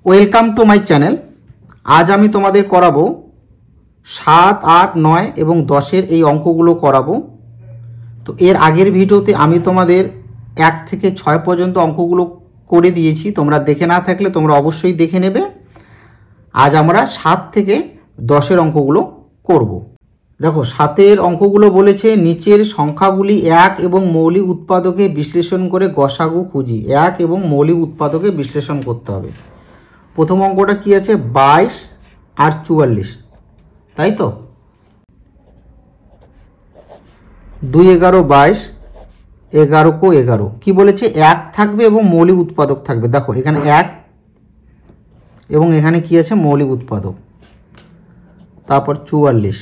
Welcome to my channel. আজ আমি তোমাদের করাবো 7, 8, 9 এবং 10-এর এই অঙ্কগুলো করাবো। তো এর আগের ভিডিওতে আমি তোমাদের 1 থেকে 6 পর্যন্ত অঙ্কগুলো করে দিয়েছি, তোমরা দেখে না থাকলে তোমরা অবশ্যই দেখে নেবে। আজ আমরা 7 থেকে 10-এর অঙ্কগুলো করব। দেখো 7-এর অঙ্কগুলো বলেছে নিচের সংখ্যাগুলি 1 এবং মৌলিক উৎপাদকে বিশ্লেষণ করে গসাগু খুঁজি। 1 এবং মৌলিক উৎপাদকে বিশ্লেষণ করতে হবে। প্রথম অঙ্কটা কি আছে, 22 আর 44, তাই তো? 2 11 22, 11 को 11 কি বলেছে, 1 থাকবে এবং মৌলিক উৎপাদক থাকবে। দেখো এখানে 1 এবং এখানে কি আছে, মৌলিক উৎপাদক। তারপর 44,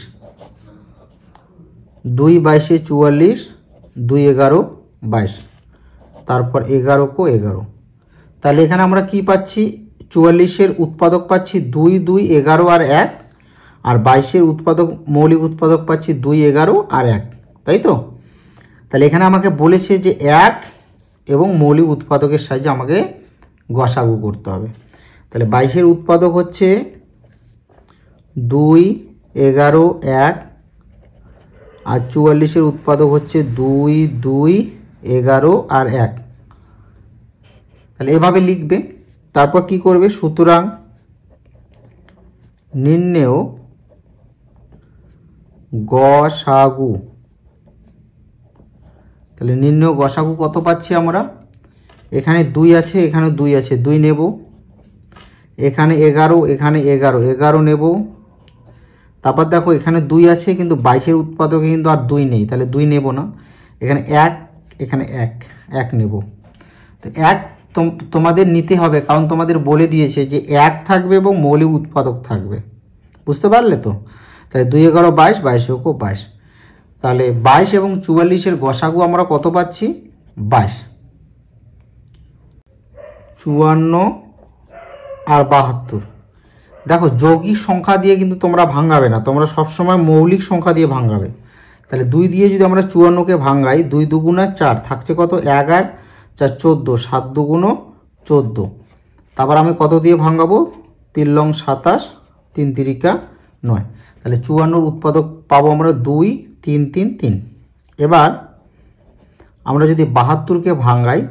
2 22 44, 2 11 22, তারপর 11 को 11। তাহলে এখানে আমরা কি পাচ্ছি, 44-এর উৎপাদক পাচ্ছি 2 2 11 আর 1, আর 22-এর উৎপাদক মৌলিক উৎপাদক পাচ্ছি 2 11 আর 1, তাই তো? তাহলে এখানে আমাকে বলেছে যে 1 এবং মৌলিক উৎপাদকের সাহায্যে আমাকে গসাগু করতে হবে। তাহলে 22-এর উৎপাদক হচ্ছে 2 11 1, আর 44-এর উৎপাদক হচ্ছে 2 2 11 আর 1। তাহলে এভাবে লিখবে। তারপর কি করবে, সুতরাং নির্ণেয় গসাগু। তাহলে নির্ণেয় গসাগু কত পাচ্ছি আমরা, এখানে 2 আছে, এখানে 2 আছে, 2 নেব। এখানে 11, এখানে 11, 11 নেব। তারপর দেখো এখানে 2 আছে, কিন্তু 22-এর উৎপাদকে কিন্তু আর 2 নেই, তাহলে 2 নেব না। এখানে 1, এখানে 1 নেব। তো 1 তোমাদের নিতে হবে, কারণ তোমাদের বলে দিয়েছে যে 1 থাকবে এবং মৌলিক উৎপাদক থাকবে। বুঝতে পারলে তো? তাহলে 2 11 22, 22 को 22। তাহলে 22 এবং 44-এর গসাগু আমরা কত পাচ্ছি, 22। 54 আর 72। দেখো যৌগিক সংখ্যা দিয়ে কিন্তু তোমরা ভাঙাবে না, তোমরা সবসময় মৌলিক সংখ্যা দিয়ে ভাঙাবে। তাহলে 2 দিয়ে যদি আমরা 54-কে ভাঙাই, 2 2 4 থাকছে কত, 11 4 14, 7 2 14। তারপর আমি কত দিয়ে ভাঙাবো, 3 লং 27, 3 3 9। তাহলে 54-এর উৎপাদক পাবো আমরা 2 3 3 3। এবার আমরা যদি 72-কে ভাঙাই,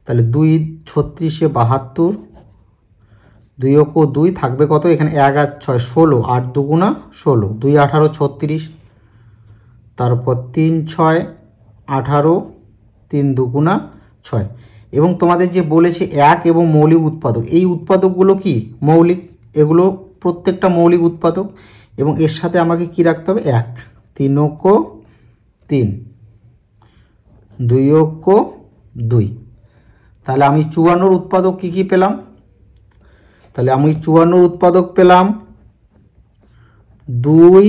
তাহলে 2 36 72, 2 को 2 থাকবে কত, এখানে 1 আর 6 16, 8 2 16, 2 18 36, তারপর 3 6 18, 3 2 6। এবং তোমাদের যে বলেছে 1 এবং মৌলিক উৎপাদক, এই উৎপাদকগুলো কি মৌলিক, এগুলো প্রত্যেকটা মৌলিক উৎপাদক। এবং এর সাথে আমাকে কি রাখতে হবে, 1, 3 को 3, 2 को 2। তাহলে আমি 54-এর উৎপাদক কি পেলাম, তাহলে আমি 54-এর উৎপাদক পেলাম 2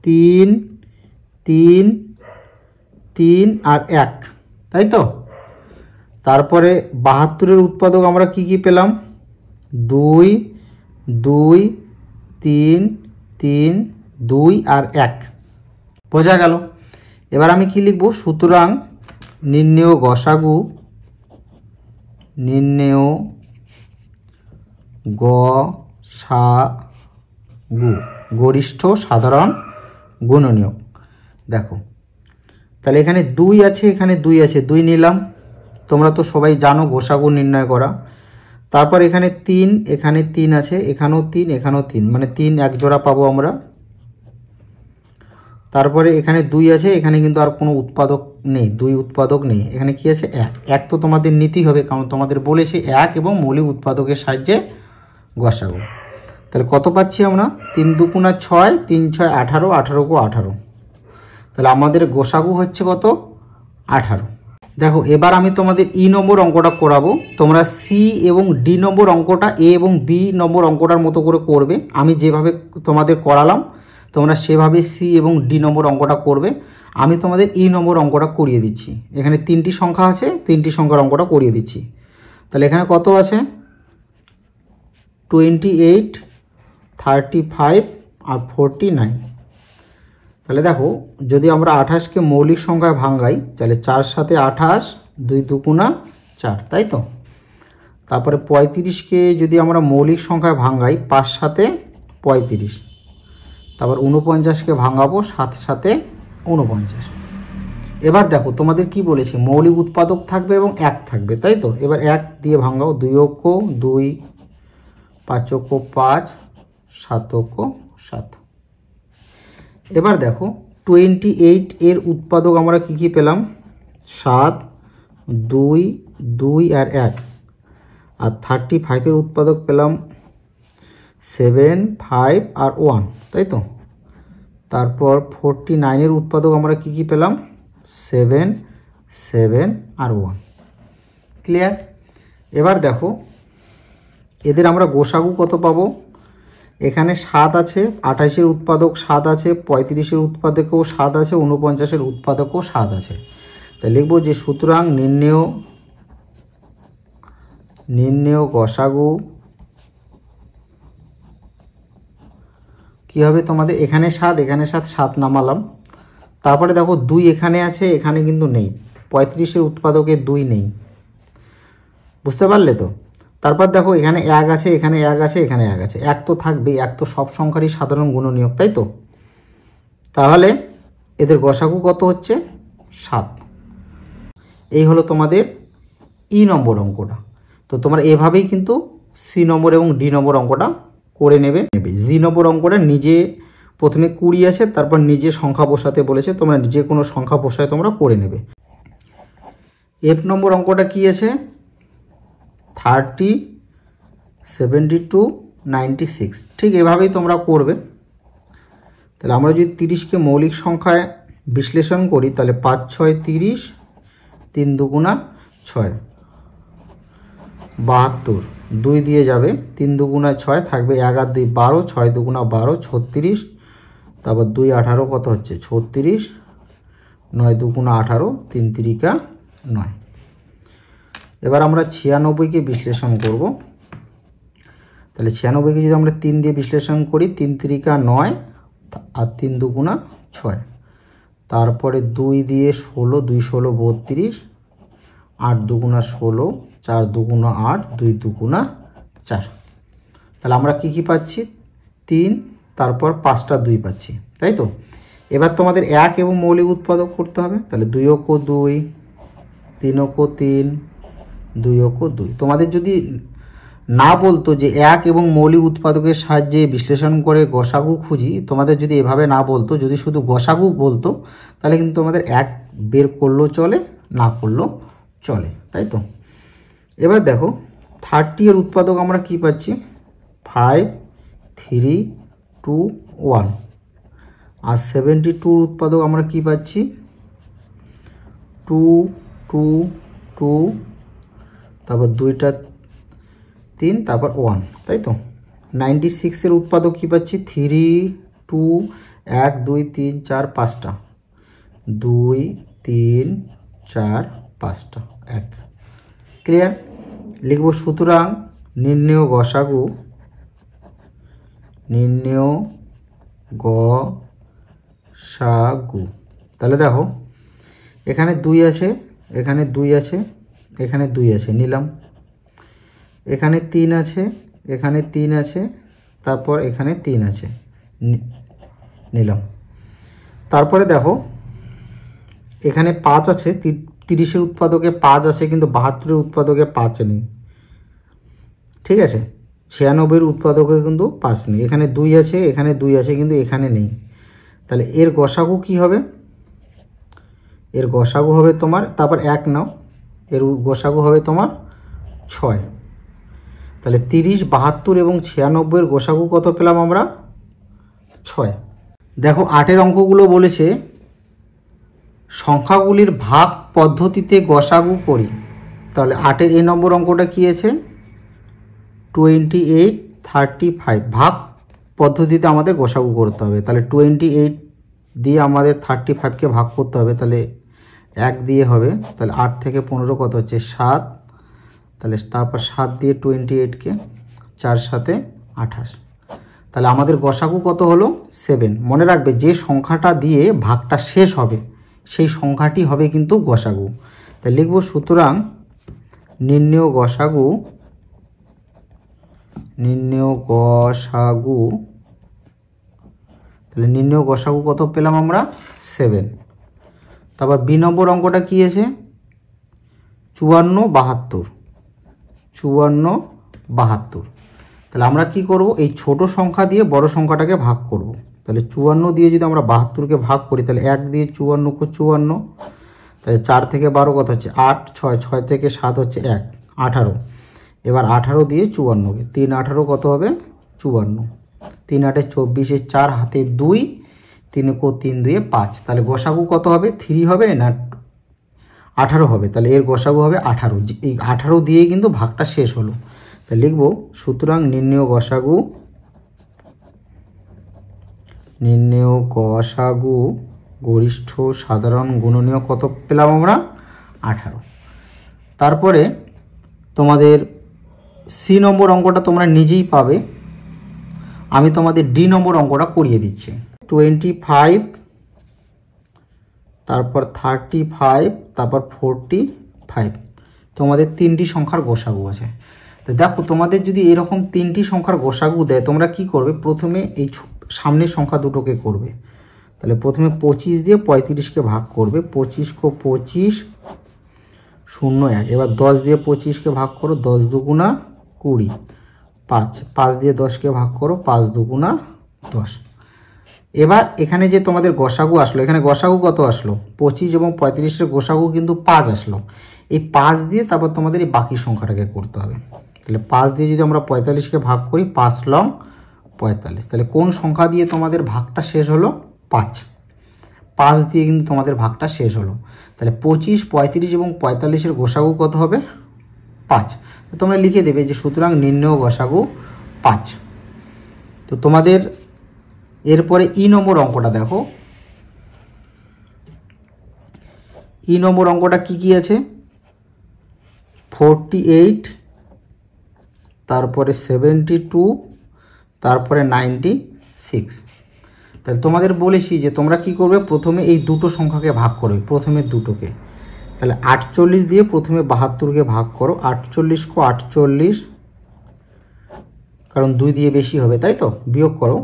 3 3 3 আর 1, তাই তো? তারপরে 72-এর উৎপাদক আমরা কি পেলাম, 2 2 3 3 2 আর 1। বোঝা গেল? এবার আমি কি লিখব, সুতরাং নির্ণেয় গসাগু, নির্ণেয় গসাগু গরিষ্ঠ সাধারণ গুণনীয়ক। দেখো তাহলে এখানে 2 আছে, এখানে 2 আছে, 2 নিলাম। তোমরা তো সবাই জানো গসাগু নির্ণয় করা। তারপর এখানে 3, এখানে 3 আছে, এখানেও 3, এখানেও 3, মানে 3 এক জোড়া পাবো আমরা। তারপরে এখানে 2 আছে, এখানে কিন্তু আর কোনো উৎপাদক নেই, 2 উৎপাদক নেই। এখানে কি আছে, 1 তো তোমাদের নিতেই হবে, কারণ তোমাদের বলেছে 1 এবং মৌলিক উৎপাদকের সাহায্যে গসাগু। তাহলে কত পাচ্ছি আমরা, 3 2 6, 3 6 18, 18 को 18। তাহলে আমাদের গসাগু হচ্ছে কত, 18। দেখো এবার আমি তোমাদের ই নম্বর অঙ্কটা করাবো। তোমরা সি এবং ডি নম্বর অঙ্কটা এ এবং বি নম্বর অঙ্কটার মতো করে করবে। আমি যেভাবে তোমাদের করালাম তোমরা সেভাবে সি এবং ডি নম্বর অঙ্কটা করবে। আমি তোমাদের ই নম্বর অঙ্কটা করিয়ে দিচ্ছি। এখানে 3টি সংখ্যা আছে, 3টি সংখ্যার অঙ্কটা করিয়ে দিচ্ছি। তাহলে এখানে কত আছে, 28 35 আর 49। তাহলে দেখো যদি আমরা 28-কে মৌলিক সংখ্যায় ভাঙাই, তাহলে 4 সাথে 28, 2 2 4, তাই তো? তারপরে 35কে যদি আমরা মৌলিক সংখ্যায় ভাঙাই 5 7 35, তারপর 49কে ভাঙাবো 7 7 49। এবার দেখো তোমাদের কি বলেছে, মৌলিক উৎপাদক থাকবে এবং 1 থাকবে, তাই তো। এবার 1 দিয়ে ভাঙাও, 2 অক্ষ 2, 5 অক্ষ 5, 7 অক্ষ 7। এবার দেখো 28 এর উৎপাদক আমরা কি কি পেলাম, 7 2 2 আর 1। আর 35 এর উৎপাদক পেলাম 7 5 আর 1, তাই তো। তারপর 49 এর উৎপাদক আমরা কি কি পেলাম, 7 7 আর 1। ক্লিয়ার। এবার দেখো এদের আমরা গোসাগু কত পাবো, এখানে 7 আছে, 28 এর উৎপাদক 7 আছে, 35 এর উৎপাদকও 7 আছে, 49 এর উৎপাদকও 7 আছে। তাই লিখবো যে সুতরাং নির্ণেয় গসাগু কি হবে তোমাদের, এখানে 7 এখানে 7 7 নামালাম। তারপরে দেখো 2 এখানে আছে, এখানে কিন্তু নেই, 35 এর উৎপাদকে 2 নেই, বুঝতে পারলে তো। তারপর দেখো এখানে 1 আছে, এখানে 1 আছে, এখানে 1 আছে, 1 তো থাকবে, 1 তো সব সংখ্যারই সাধারণ গুণনীয়ক, তাই তো। তাহলে এদের গসাগু কত হচ্ছে, 7। এই হলো তোমাদের ই নম্বর অঙ্কটা। তো তোমরা এভাবেই কিন্তু সি নম্বর এবং ডি নম্বর অঙ্কটা করে নেবে। জি নম্বর অঙ্কটা নিজে প্রথমে 20 আছে, তারপর নিজে সংখ্যা বসাতে বলেছে, তোমরা যে কোনো সংখ্যা বসায় তোমরা করে নেবে। এফ নম্বর অঙ্কটা কি আছে, 30 72 96। ঠিক এভাবেই তোমরা করবে। তাহলে আমরা যদি 30কে মৌলিক সংখ্যায় বিশ্লেষণ করি, তাহলে 5 6 30, 3 2 6 72, 2 দিয়ে যাবে, 3 2 6 থাকবে, 1 আর 2 12, 6 2 12 36, তারপর 2 18 কত হচ্ছে 36, 9 2 18, 3 3 9। এবার আমরা 96কে বিশ্লেষণ করব। তাহলে 96কে যদি আমরা 3 দিয়ে বিশ্লেষণ করি, 3 3 9 আর 3 2 6, তারপরে 2 দিয়ে 16, 2 16 32, 8 2 16, 4 2 8, 2 2 4। তাহলে আমরা কি কি পাচ্ছি, 3, তারপর 5টা 2 পাচ্ছি, তাই তো। এবার তোমাদের 1 এবং মৌলিক উৎপাদক করতে হবে। তাহলে 2 অক্ষ 2, 3 অক্ষ 3, 2 অক্ষ 2। তোমাদের যদি না বলতো যে 1 এবং মৌলিক উৎপাদকের সাহায্যে বিশ্লেষণ করে গসাগু খুঁজি, তোমাদের যদি এভাবে না বলতো, যদি শুধু গসাগু বলতো, তাহলে কিন্তু তোমাদের 1 বের করলেও চলে, না করলেও চলে, তাই তো। এবার দেখো 30 এর উৎপাদক আমরা কি পাচ্ছি, 5 3 2 1। আর 72 উৎপাদক আমরা কি পাচ্ছি, 2 2 2, তারপর 2টা 3, তারপর 1, তাই তো। 96 এর উৎপাদক কি পাচ্ছি, 3 2 1 2 3 4 5টা, 2 3 4 5টা 1। ক্লিয়ার। লিখব সুতরাং নির্ণেয় গসাগু, নির্ণেয় গসাগু। তাহলে দেখো এখানে 2 আছে, এখানে 2 আছে, এখানে 2 আছে, নিলাম। এখানে 3 আছে, এখানে 3 আছে, তারপর এখানে 3 আছে, নিলাম। তারপরে দেখো এখানে 5 আছে, 30 এর উৎপাদকে 5 আছে, কিন্তু 72 এর উৎপাদকে 5 নেই, ঠিক আছে। 96 এর উৎপাদকে কিন্তু 5 নেই। এখানে 2 আছে, এখানে 2 আছে, কিন্তু এখানে নেই। তাহলে এর গসাগু কি হবে, এর গসাগু হবে তোমার, তারপর 1 নাও, এর গসাগু হবে তোমার 6। তাহলে 30 72 এবং 96 এর গসাগু কত পেলাম আমরা, 6। দেখো 8 অঙ্কগুলো বলেছে সংখ্যাগুলির ভাগ পদ্ধতিতে গসাগু করি। তাহলে 8 এই নম্বর অঙ্কটা কি আছে, 28 35 ভাগ পদ্ধতিতে আমাদের গসাগু করতে হবে। তাহলে 28 দিয়ে আমাদের 35কে ভাগ করতে হবে, তাহলে 1 দিয়ে হবে। তাহলে 8 থেকে 15 কত হচ্ছে 7, তাহলে তারপর 7 দিয়ে 28কে, 4 7 28। তাহলে আমাদের গসাগু কত হলো, 7। মনে রাখবে যে সংখ্যাটা দিয়ে ভাগটা শেষ হবে সেই সংখ্যাটি হবে কিন্তু গসাগু। তাই লিখব সুতরাং নির্ণেয় গসাগু নির্ণেয় গসাগু, তাহলে নির্ণেয় গসাগু কত পেলাম আমরা 7। তারপর বি নম্বর অঙ্কটা কি আছে 54 72, তাহলে আমরা কি করব এই ছোট সংখ্যা দিয়ে বড় সংখ্যাটাকে ভাগ করব। তাহলে 54 দিয়ে যদি আমরা 72কে ভাগ করি তাহলে 1 দিয়ে 54 কো 54, তাহলে 4 থেকে 12 কত হচ্ছে 8, 6 থেকে 7 হচ্ছে 1 18। এবার 18 দিয়ে 54কে 3 18 কত হবে 54, 3 8 24, 4 হাতে 2, 3 কো 3 2 5, তাহলে গসাগু কত হবে 3 হবে না 18 হবে, তাহলে এর গসাগু হবে 18। এই 18 দিয়ে কিন্তু ভাগটা শেষ হলো, তাহলে লিখব সুতরাং নির্ণেয় গসাগু গরিষ্ঠ সাধারণ গুণনীয় কত পেলাম আমরা 18। তারপরে তোমাদের সি নম্বর অঙ্কটা তোমরা নিজেই পাবে, আমি তোমাদের ডি নম্বর অঙ্কটা করিয়ে দিচ্ছি। 25, তারপর 35, তারপর 45, তোমাদের 3টি সংখ্যার গোসাগু আছে। তো দেখো তোমাদের যদি এরকম 3টি সংখ্যার গোসাগু দেয় তোমরা কি করবে, প্রথমে এই সামনের সংখ্যা দুটোকে করবে। তাহলে প্রথমে 25 দিয়ে 35কে ভাগ করবে, 25 কো 25 0 1, এবার 10 দিয়ে 25কে ভাগ করো, 10 দুগুণা 20, 5 দিয়ে 10কে ভাগ করো, 5 দুগুণা 10। এবার এখানে যে তোমাদের গসাগু আসলো, এখানে গসাগু কত আসলো 25 এবং 35-এর গসাগু কিন্তু 5 আসলো। এই 5 দিয়ে তারপর তোমাদের এই বাকি সংখ্যাটাকে করতে হবে। তাহলে 5 দিয়ে যদি আমরা 45কে ভাগ করি 5 লং 45, তাহলে কোন সংখ্যা দিয়ে তোমাদের ভাগটা শেষ হলো 5 দিয়ে কিন্তু তোমাদের ভাগটা শেষ হলো। তাহলে 25, 35 এবং 45-এর গসাগু কত হবে 5। তো তোমরা লিখে দেবে যে সুতরাং নির্ণেয় গসাগু 5। তো তোমাদের এরপরে ই নম্বর অঙ্কটা দেখো, ই নম্বর অঙ্কটা কি আছে 48, তারপরে 72, তারপরে 96। তাহলে তোমাদের বলেছি যে তোমরা কি করবে, প্রথমে এই দুটো সংখ্যাকে ভাগ করবে, প্রথমে দুটোকে। তাহলে 48 দিয়ে প্রথমে 72কে ভাগ করো, 48 কো 48, কারণ 2 দিয়ে বেশি হবে তাই তো, বিয়োগ করো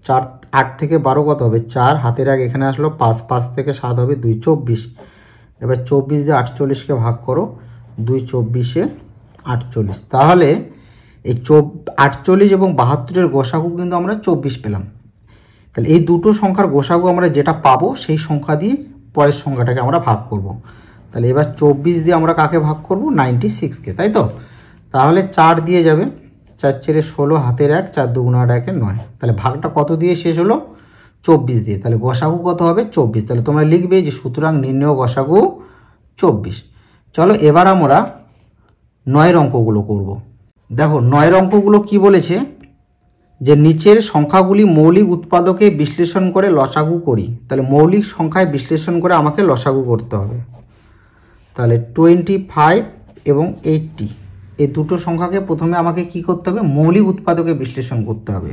4, 8 থেকে 12 কত হবে 4, হাতের আগে এখানে আসলো 5, 5 থেকে 7 হবে 2, 24। এবার 24 দিয়ে 48কে ভাগ করো, 2 24 48, তাহলে এই 48 এবং 72-এর গোসাগু কিন্তু আমরা 24 পেলাম। তাহলে এই দুটো সংখ্যার গোসাগু আমরা যেটা পাবো সেই সংখ্যা দিয়ে পরের সংখ্যাটাকে আমরা ভাগ করব। তাহলে এবার 24 দিয়ে আমরা কাকে ভাগ করব 96কে, তাই তো। তাহলে 4 দিয়ে যাবে, 4 4 16, হাতের 1, 4 দুগুণা 8 1 9, তাহলে ভাগটা কত দিয়ে শেষ হলো 24 দিয়ে। তাহলে গসাগু কত হবে 24। তাহলে তোমরা লিখবে যে সুতরাং নির্ণেয় গসাগু 24। চলো এবার আমরা 9-এর অঙ্কগুলো করব। দেখো 9-এর অঙ্কগুলো কি বলেছে, যে নিচের সংখ্যাগুলি মৌলিক উৎপাদকে বিশ্লেষণ করে লসাগু করি। তাহলে মৌলিক সংখ্যায় বিশ্লেষণ করে আমাকে লসাগু করতে হবে। তাহলে 25 এবং 80 এই দুটো সংখ্যাকে প্রথমে আমাকে কি করতে হবে, মৌলিক উৎপাদকে বিশ্লেষণ করতে হবে।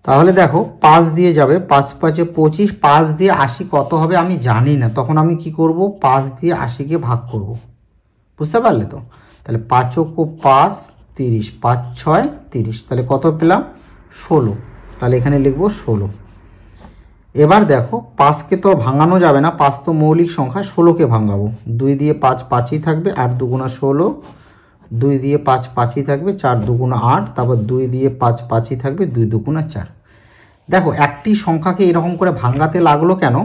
তাহলে দেখো 5 দিয়ে যাবে, 5 5 25, 5 দিয়ে 80 কত হবে আমি জানি না, তখন আমি কি করব 5 দিয়ে 80কে ভাগ করব। বুঝতে পারলে তো। তাহলে 5 ও 5 30, 5 6 30, তাহলে কত পেলাম 16। তাহলে এখানে লিখবো 16। এবার দেখো 5কে তো ভাঙানো যাবে না, 5 তো মৌলিক সংখ্যা, 16কে ভাঙাবো। 2 দিয়ে 5 5ই থাকবে, 8 দুগুণা 16, 2 দিয়ে 5 5ই থাকবে, 4 দুগুণা 8, তারপর 2 দিয়ে 5 5ই থাকবে, 2 দুগুণা 4। দেখো একটি সংখ্যাকে এরকম করে ভাঙাতে লাগলো কেন,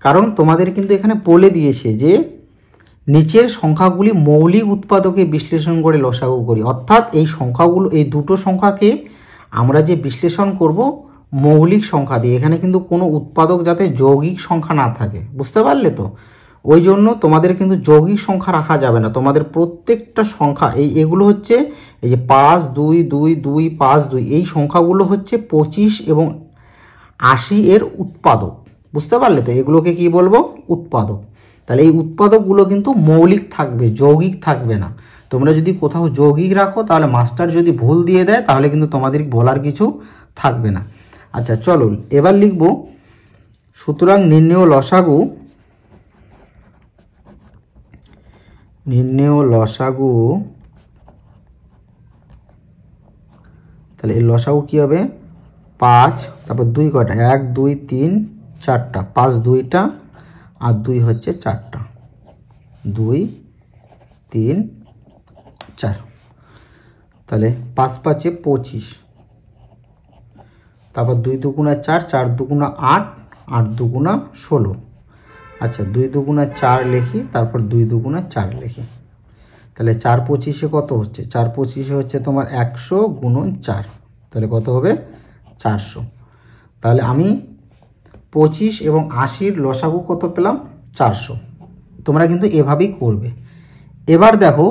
কারণ তোমাদের কিন্তু এখানে বলে দিয়েছে যে নিচের সংখ্যাগুলি মৌলিক উৎপাদকে বিশ্লেষণ করে লসাগু করি। অর্থাৎ এই সংখ্যাগুলো, এই দুটো সংখ্যাকে আমরা যে বিশ্লেষণ করব মৌলিক সংখ্যা দিয়ে, এখানে কিন্তু কোনো উৎপাদক যাতে যৌগিক সংখ্যা না থাকে। বুঝতে পারলে তো। ওই জন্য তোমাদের কিন্তু যৌগিক সংখ্যা রাখা যাবে না, তোমাদের প্রত্যেকটা সংখ্যা এগুলো হচ্ছে এই যে 5 2 2 2 5 2, এই সংখ্যাগুলো হচ্ছে 25 এবং 80 এর উৎপাদক। বুঝতে পারলে তো, এগুলোকে কি বলবো উৎপাদক। তাহলে এই উৎপাদকগুলো কিন্তু মৌলিক থাকবে, যৌগিক থাকবে না। তোমরা যদি কোথাও যৌগিক রাখো তাহলে মাস্টার যদি ভুল দিয়ে দেয় তাহলে কিন্তু তোমাদের বলার কিছু থাকবে না। আচ্ছা চলো এবার লিখব সুতরাং নির্ণেয় লসাগু তাহলে এই লসাগু কী হবে 5, তারপর 2 কয়টা 1 2 3 4টা, 5 2টা আর 2 হচ্ছে 4টা, 2 3 4, তাহলে 5 5 25, তারপর 2 2 4, 4 2 8, 8 2 16। আচ্ছা 2 2 4 লিখি, তারপর 2 2 4 লিখি, তাহলে 4 25 কত হচ্ছে 4 25 হচ্ছে তোমার 100 গুণন 4, তাহলে কত হবে 400। তাহলে আমি 25 এবং 80-র লসাগু কত পেলাম 400। তোমরা কিন্তু এভাবেই করবে। এবার দেখো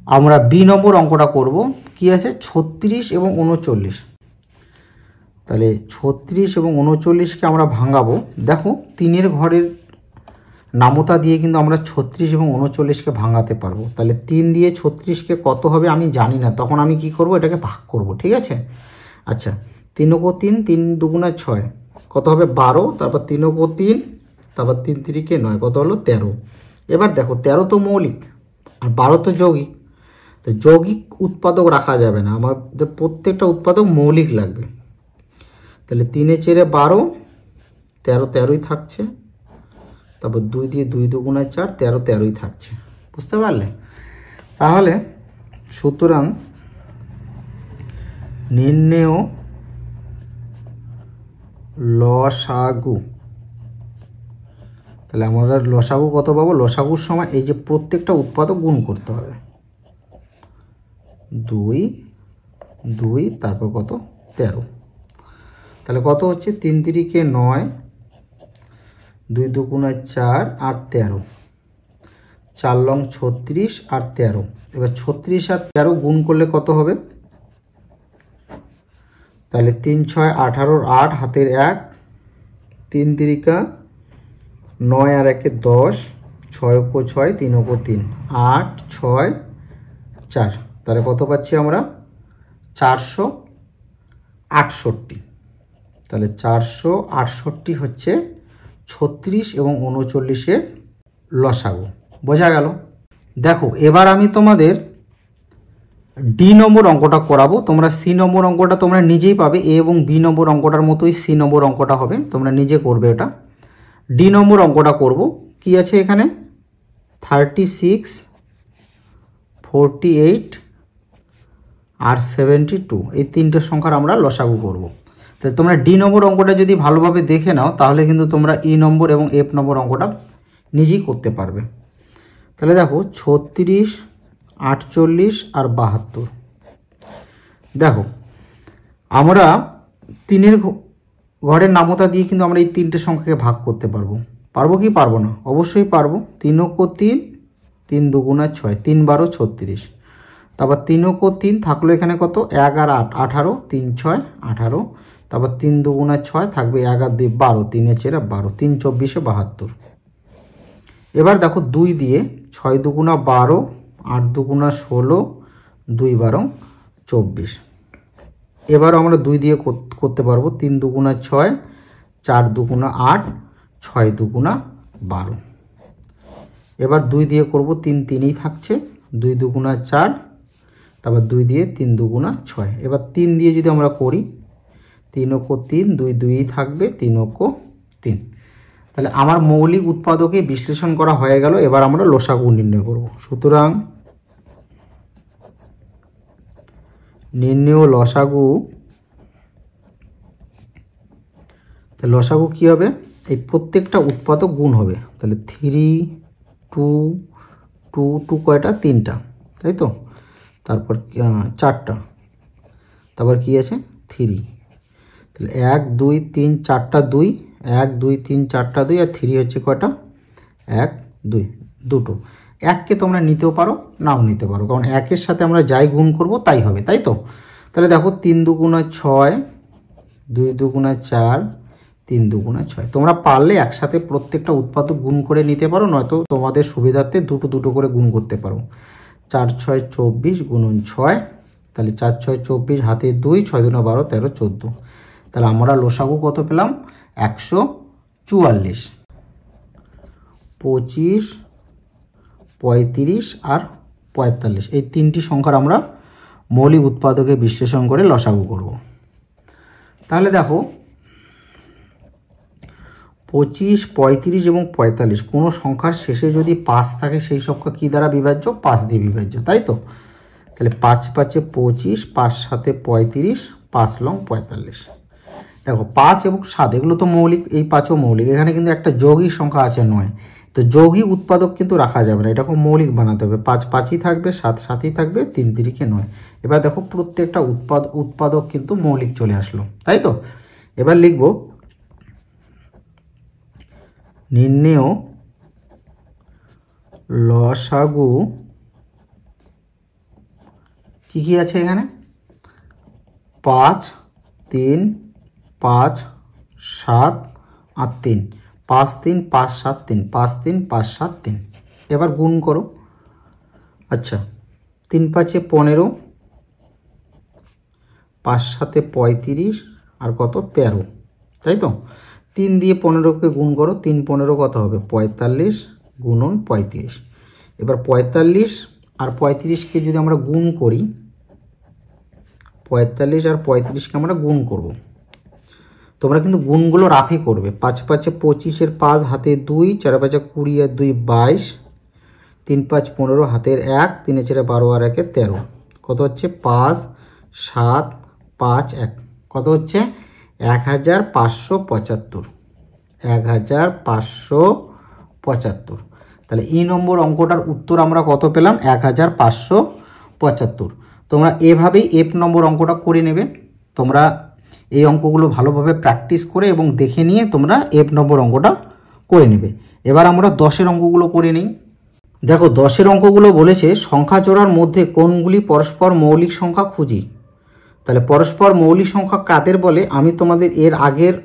আমরা বি নম্বর অঙ্কটা করব। কি আছে 36 এবং 39। তাহলে 36 এবং 39কে আমরা ভাঙাবো। দেখো 3-এর ঘরের নামতা দিয়ে কিন্তু আমরা 36 এবং 39কে ভাঙাতে পারবো। তাহলে 3 দিয়ে 36কে কত হবে আমি জানি না, তখন আমি কি করব এটাকে ভাগ করব, ঠিক আছে। আচ্ছা 3 × 3, 3 2 × 6 কত হবে 12, তারপর 3 × 3, তারপর 3 3 9 কত হলো 13। এবার দেখো 13 তো মৌলিক আর 12 তো যৌগিক। তো যৌগিক উৎপাদক রাখা যাবে না, আমাদের প্রত্যেকটা উৎপাদক মৌলিক লাগবে। তাহলে 3 এ 4 12, 13 13ই থাকছে, তারপর 2 দিয়ে 2 2 × 4 13 13ই থাকছে, বুঝতে পারলে। তাহলে সুতরাং নির্ণেয় লসাগু, তাহলে আমরা লসাগু কত পাবো, লসাগুর সময় এই যে প্রত্যেকটা উৎপাদক গুণ করতে হবে, 2 2 তারপর কত 13। তাহলে কত হচ্ছে 3 3 9, 2 2 4 আর 13, 4 লং 36 আর 13। এবার 36 আর 13 গুণ করলে কত হবে, তাহলে 3 6 18, 8 হাতের 1, 3 3 9 আর 1 10, 6 × 6 3 × 3 8 6 4। তাহলে কত পাচ্ছি আমরা 468। তাহলে 468 হচ্ছে 36 এবং 39-এর লসাগু, বোঝা গেল। দেখো এবার আমি তোমাদের ডি নম্বর অঙ্কটা করাবো। তোমরা সি নম্বর অঙ্কটা তোমরা নিজেই পাবে, এ এবং বি নম্বর অঙ্কটার মতোই সি নম্বর অঙ্কটা হবে, তোমরা নিজে করবে এটা। ডি নম্বর অঙ্কটা করব। কি আছে এখানে 36 48 আর 72, এই তিনটে সংখ্যার আমরা লসাগু করব। তাহলে তোমরা ডি নম্বর অঙ্কটা যদি ভালোভাবে দেখে নাও তাহলে কিন্তু তোমরা ই নম্বর এবং এফ নম্বর অঙ্কটা নিজেই করতে পারবে। তাহলে দেখো 36 48 আর 72। দেখো আমরা 3-এর ঘরের নামতা দিয়ে কিন্তু আমরা এই তিনটে সংখ্যাকে ভাগ করতে পারবো। পারবো কি পারবো না, অবশ্যই পারবো। 3 × 3, 3 2 × 6 3 12 36, তারপর 3 × 3 থাকলো এখানে কত 1 আর 8 18, 3 6 18, তারপর 3 2 × 6 থাকবে 1 আর 2 12, 3 এ 4 12, 3 24 72। এবার দেখো 2 দিয়ে 6 2 × 12, 8 2 × 16, 2 12 24। এবারও আমরা 2 দিয়ে করতে পারবো। 3 2 × 6, 4 2 × 8, 6 2 × 12। এবার 2 দিয়ে করব, 3 3ই থাকছে, 2 2 × 4, তারপর 2 দিয়ে 3 2 × 6। এবার 3 দিয়ে যদি আমরা করি 3 × 3, 2 2ই থাকবে, 3 × 3। তাহলে আমার মৌলিক উৎপাদকে বিশ্লেষণ করা হয়ে গেল। এবার আমরা লসাগু নির্ণয় করব। সুতরাং নির্ণেয় লসাগু, তাহলে লসাগু কী হবে, এই প্রত্যেকটা উৎপাদক গুণ হবে। তাহলে 3 2 2 2 কয়টা 3টা, তাই তো, তারপর 4টা, তারপর কি আছে 3। তাহলে 1 2 3 4টা 2, 1 2 3 4টা 2, আর 3 হচ্ছে কয়টা 1 2 দুটো। 1কে তোমরা নিতেও পারো নাও নিতে পারো, কারণ 1-এর সাথে আমরা যাই গুণ করব তাই হবে, তাই তো। তাহলে দেখো 3 2 × 6, 2 2 × 4, 3 2 × 6। তোমরা পারলে একসাথে প্রত্যেকটা উৎপাদক গুণ করে নিতে পারো, নয়তো তোমাদের সুবিধার্থে দুটো দুটো করে গুণ করতে পারো। 4 6 24 গুণন 6, তাহলে 4 6 24 হাতে 2, 6 2 12 13 14। তাহলে আমরা লসাগু কত পেলাম 144। 25 35 আর 45 এই তিনটি সংখ্যার আমরা মৌলিক উৎপাদকে বিশ্লেষণ করে লসাগু করব। তাহলে দেখো 25, 35 এবং 45 কোনো সংখ্যার শেষে যদি 5 থাকে সেই সংখ্যা কী দ্বারা বিভাজ্য? 5 দিয়ে বিভাজ্য, তাই তো? তাহলে 5 5 25, 5 7 35, 5 লং 45। দেখো 5 এবং 7 এগুলো তো মৌলিক, এই 5ও মৌলিক। এখানে কিন্তু একটা যৌগিক সংখ্যা আছে 9, তো যৌগিক উৎপাদক কিন্তু রাখা যাবে না, এটাকে মৌলিক বানাতে হবে। 5 5ই থাকবে, 7 7ই থাকবে, 3 3 9। এবার দেখো প্রত্যেকটা উৎপাদক কিন্তু মৌলিক চলে আসলো, তাই তো? এবার লিখব নির্ণেয় লসাগু কি কি আছে এখানে? 5 3 5 7 আর 3, 5 3 5 7 3, 5 3 5 7 3। এবার গুণ করো। আচ্ছা 3 5 15, 5 7 35 আর কত 13, তাই তো? 3 দিয়ে 15কে গুণ করো, 3 15 কত হবে? 45 গুণন 35। এবার 45 আর 35কে যদি আমরা গুণ করি, 45 আর 35কে আমরা গুণ করব। তোমরা কিন্তু গুণগুলো রাফি করবে। 5 5 25 এর 5 হাতে 2, 4 5 20 আর 2 22, 3 5 15 হাতের 1, 3 4 12 আর 1 13, কত হচ্ছে? 5 7 5 1, কত হচ্ছে? 1575, 1575। তাহলে ই নম্বর অঙ্কটার উত্তর আমরা কত পেলাম? 1575। তোমরা এভাবেই এফ নম্বর অঙ্কটা করে নেবে। তোমরা এই অঙ্কগুলো ভালোভাবে প্র্যাকটিস করে এবং দেখে নিয়ে তোমরা এফ নম্বর অঙ্কটা করে নেবে। এবার আমরা 10-এর অঙ্কগুলো করে নিই। দেখো 10-এর অঙ্কগুলো বলেছে সংখ্যা জোড়ার মধ্যে কোনগুলি পরস্পর মৌলিক সংখ্যা খুঁজি। তাহলে পরস্পর মৌলিক সংখ্যা কাদের বলে? আমি তোমাদের এর আগের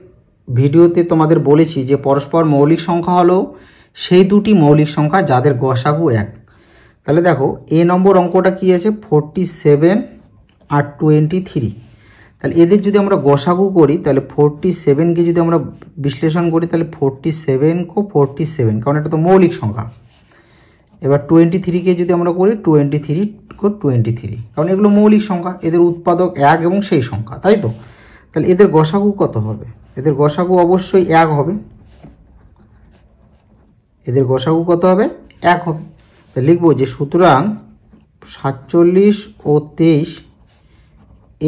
ভিডিওতে তোমাদের বলেছি যে পরস্পর মৌলিক সংখ্যা হলো সেই দুটি মৌলিক সংখ্যা যাদের গসাগু 1। তাহলে দেখো এ নম্বর অঙ্কটা কি আছে? 47 আর 23। তাহলে এদের যদি আমরা গসাগু করি, তাহলে 47কে যদি আমরা বিশ্লেষণ করি, তাহলে 47 কো 47, কারণ এটা তো মৌলিক সংখ্যা। এবার 23কে যদি আমরা করি, 23 কো 23, কারণ এগুলো মৌলিক সংখ্যা, এদের উৎপাদক 1 এবং সেই সংখ্যা, তাই তো? তাহলে এদের গসাগু কত হবে? এদের গসাগু অবশ্যই 1 হবে। এদের গসাগু কত হবে? 1 হবে। তাহলে লিখব যে সুতরাং 47 ও 23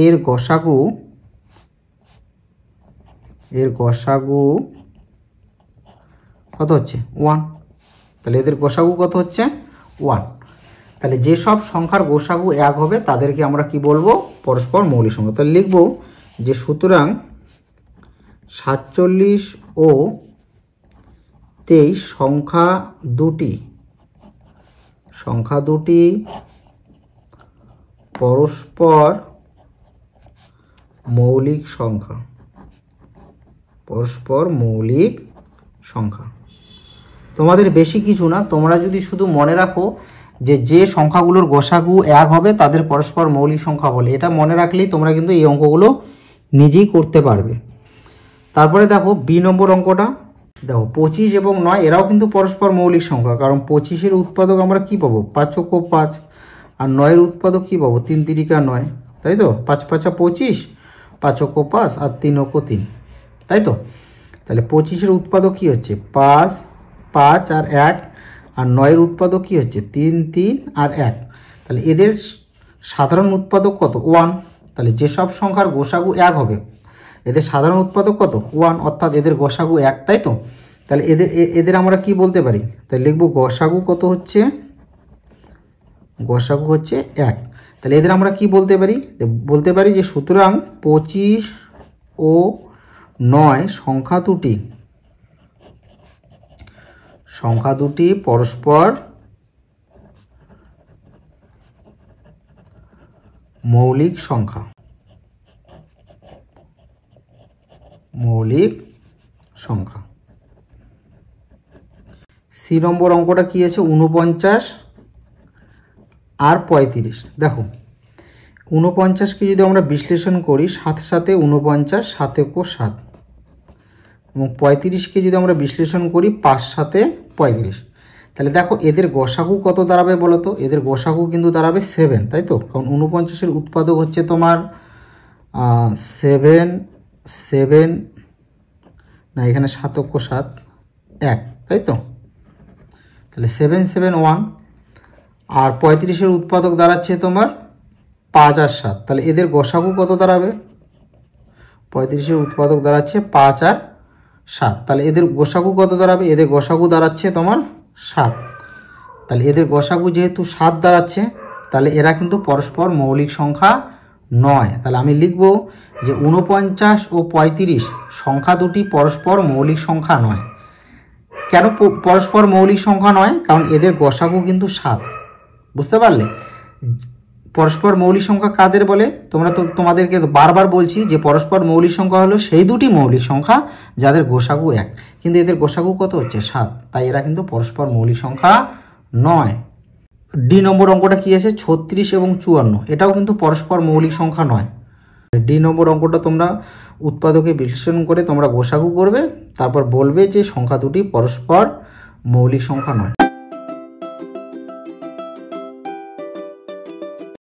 এর গসাগু কত হচ্ছে? 1। তাহলে এদের গসাগু কত হচ্ছে? 1। তাহলে যেসব সংখ্যার গসাগু 1 হবে তাদেরকে আমরা কি বলবো? পরস্পর মৌলিক সংখ্যা। তাহলে লিখব যে সুতরাং 47 ও 23 সংখ্যা দুটি পরস্পর মৌলিক সংখ্যা। তোমাদের বেশি কিছু না, তোমরা যদি শুধু মনে রাখো যে সংখ্যাগুলোর গসাগু 1 হবে তাদের পরস্পর মৌলিক সংখ্যা বলে, এটা মনে রাখলেই তোমরা কিন্তু এই অঙ্কগুলো নিজেই করতে পারবে। তারপরে দেখো বি নম্বর অঙ্কটা। দেখো 25 এবং 9 এরাও কিন্তু পরস্পর মৌলিক সংখ্যা, কারণ 25-এর উৎপাদক আমরা কি পাবো? 5 × 5, আর 9-এর উৎপাদক কি পাবো? 3 3 9, তাই তো? 5 5 25, 5 × 5 আর 3 × 3, তাই তো? তাহলে 25-এর উৎপাদক কি হচ্ছে? 5 5 আর 1, আর 9-এর উৎপাদক কি হচ্ছে? 3 3 আর 1। তাহলে এদের সাধারণ উৎপাদক কত? 1। তাহলে যেসব সংখ্যার গসাগু 1 হবে এদের সাধারণ উৎপাদক কত? 1, অর্থাৎ এদের গসাগু 1, তাই তো? তাহলে এদের আমরা কি বলতে পারি? তাহলে লিখব গসাগু কত হচ্ছে? গসাগু হচ্ছে 1। তাহলে এদের আমরা কি বলতে পারি? বলতে পারি যে সুতরাং 25 ও 9 সংখ্যা দুটি পরস্পর মৌলিক সংখ্যা। সি নম্বর অঙ্কটা কি আছে? 49 আর 35। দেখো 49কে যদি আমরা বিশ্লেষণ করি, 7 7 49, 7 × 7, এবং 35কে যদি আমরা বিশ্লেষণ করি 5 7 35। তাহলে দেখো এদের গসাগু কত দাঁড়াবে বলো তো? এদের গসাগু কিন্তু দাঁড়াবে 7, তাই তো? কারণ 49-এর উৎপাদক হচ্ছে তোমার 7, 7 না, এখানে 7 অক্ষ 7 1, তাই তো? তাহলে 7 7 1। আর 35-এর উৎপাদক দাঁড়াচ্ছে তোমার 5 আর 7, তাহলে এদের গসাগু কত দাঁড়াবে? 35-এর উৎপাদক দাঁড়াচ্ছে 5 আর 7, তাহলে এদের গসাগু কত দাঁড়াবে? এদের গসাগু দাঁড়াচ্ছে তোমার 7। তাহলে এদের গসাগু যেহেতু 7 দাঁড়াচ্ছে, তাহলে এরা কিন্তু পরস্পর মৌলিক সংখ্যা নয়। তাহলে আমি লিখব যে 49 ও 35 সংখ্যা দুটি পরস্পর মৌলিক সংখ্যা নয়। কেন পরস্পর মৌলিক সংখ্যা নয়? কারণ এদের গসাগু কিন্তু 7। বুঝতে পারলে? পরস্পর মৌলিক সংখ্যা কাদের বলে? তোমাদেরকে বারবার বলছি যে পরস্পর মৌলিক সংখ্যা হলো সেই দুটি মৌলিক সংখ্যা যাদের গোসাগু 1, কিন্তু এদের গোসাগু কত হচ্ছে? 7, তাই এরা কিন্তু পরস্পর মৌলিক সংখ্যা নয়। ডি নম্বর অঙ্কটা কি আছে? 36 এবং 54, এটাও কিন্তু পরস্পর মৌলিক সংখ্যা নয়। ডি নম্বর অঙ্কটা তোমরা উৎপাদকে বিশ্লেষণ করে তোমরা গোসাগু করবে, তারপর বলবে যে সংখ্যা দুটি পরস্পর মৌলিক সংখ্যা নয়।